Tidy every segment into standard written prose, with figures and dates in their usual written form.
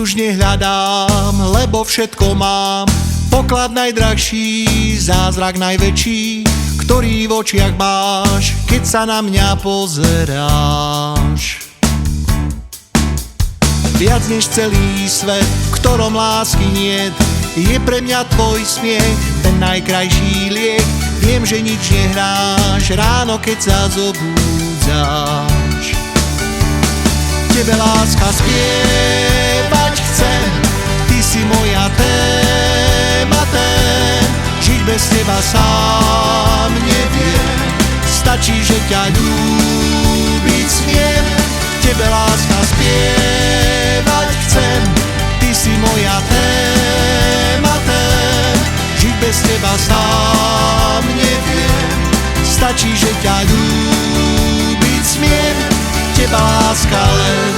už nehľadám, lebo všetko mám. Poklad najdrahší, zázrak najväčší, ktorý v očiach máš, keď sa na mňa pozeráš. Viac než celý svet, v ktorom lásky niet, je pre mňa tvoj smiech ten najkrajší liek. Viem, že nič nehráš ráno, keď sa zobúdzaš. Tebe láska spievať chcem, ty si moja téma, žiť bez teba sám neviem. Stačí, že ťa ľúbiť smiem. Tebe láska spievať chcem, ty si moja téma, žiť bez teba sám neviem. Stačí, že ťa ľúbiť smiem. Teba láska len.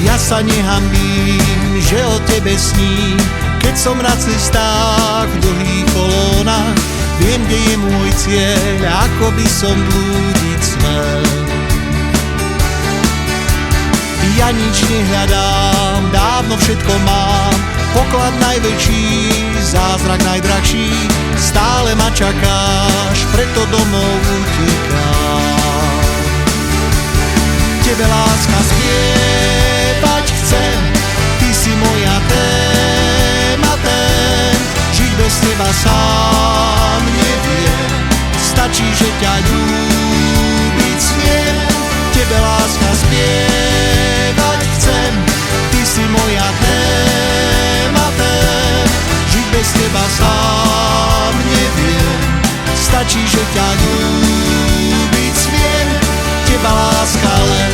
Ja sa nehambím, že o tebe sním, keď som na cestách v dlhých kolónach. Viem, kde je môj cieľ, ako by som blúdiť smel. Ja nič nehľadám, dávno všetko mám. Poklad najväčší, zázrak najdrahší, stále ma čakáš, preto domov utekám. Tebe láska spievať chcem, ty si moja téma, žiť bez teba sám neviem. Stačí, že ťa ľúbiť smiem. Tebe láska spievať chcem, ty si moja téma, žiť bez teba sám neviem. Stačí, že ťa ľúbiť smiem. Teba láska len.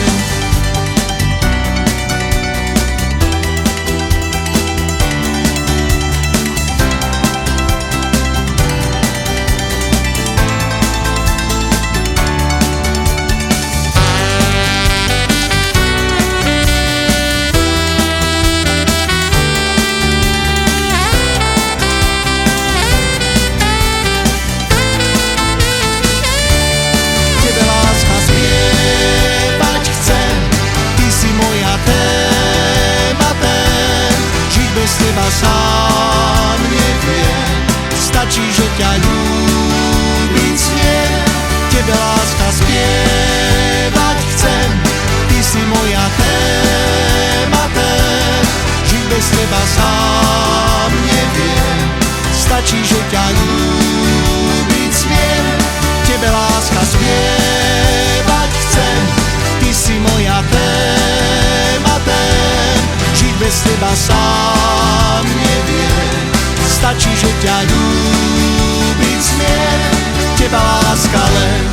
Sám neviem, stačí, že ťa ľúbiť smiem. Tebe láska spievať chcem, ty si moja téma, žiť bez teba sám neviem. Stačí, že ťa ľúbiť smiem. Tebe láska spievať chcem, ty si moja téma, žiť bez teba sám neviem. Stačí, že ťa ľúbiť smiem. Teba láska len.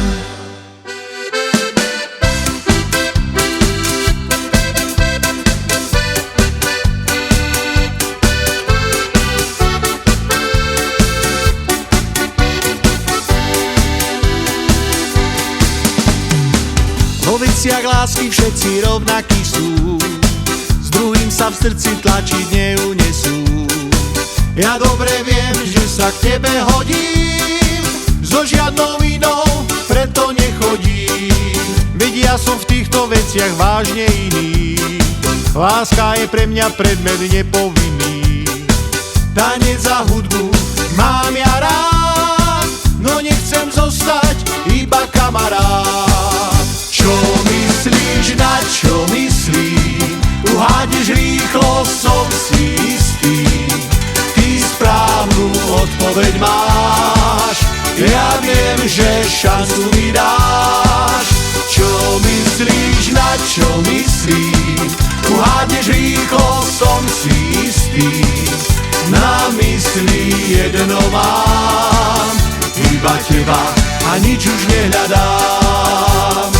Vo veciach lásky všetci rovnakí sú, s druhým sa v srdci tlačiť neunesú. Ja dobre viem, že sa k tebe hodím, so žiadnou inou preto nechodím. Veď ja som v týchto veciach vážne iný, láska je pre mňa predmet nepovinný. Tanec a hudbu mám ja rád, no nechcem zostať iba kamarát. Čo myslíš, na čo myslím? Uhádneš rýchlo, som si istý. Ty správnu odpoveď máš, ja viem, že šancu mi dáš. Čo myslíš, na čo myslím? Uhádneš rýchlo, som si istý. Na mysli jedno mám, iba teba a nič už nehľadám.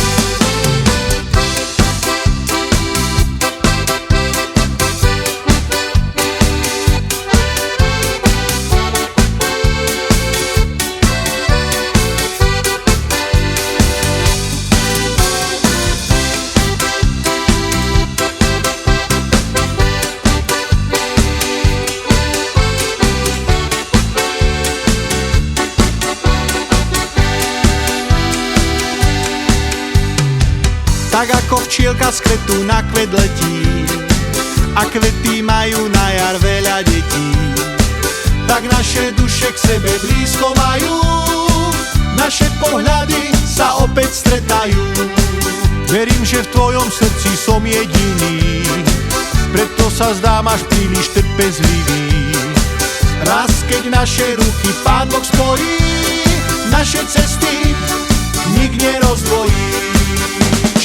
tak ako včielka z kvetu na kvet letí. A kvety majú na jar veľa detí, tak naše duše k sebe blízko majú, naše pohľady sa opäť stretajú. Verím, že v tvojom srdci som jediný, preto sa zdám až príliš trpezlivý. Raz, keď naše ruky Pán Boh spojí, naše cesty nik nerozdvojí.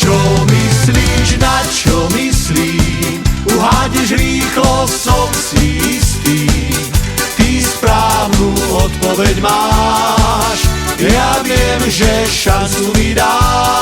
Čo myslíš, na čo myslím? Uhádneš rýchlo, som si istý. Ty správnu odpoveď máš, ja viem, že šancu mi dáš.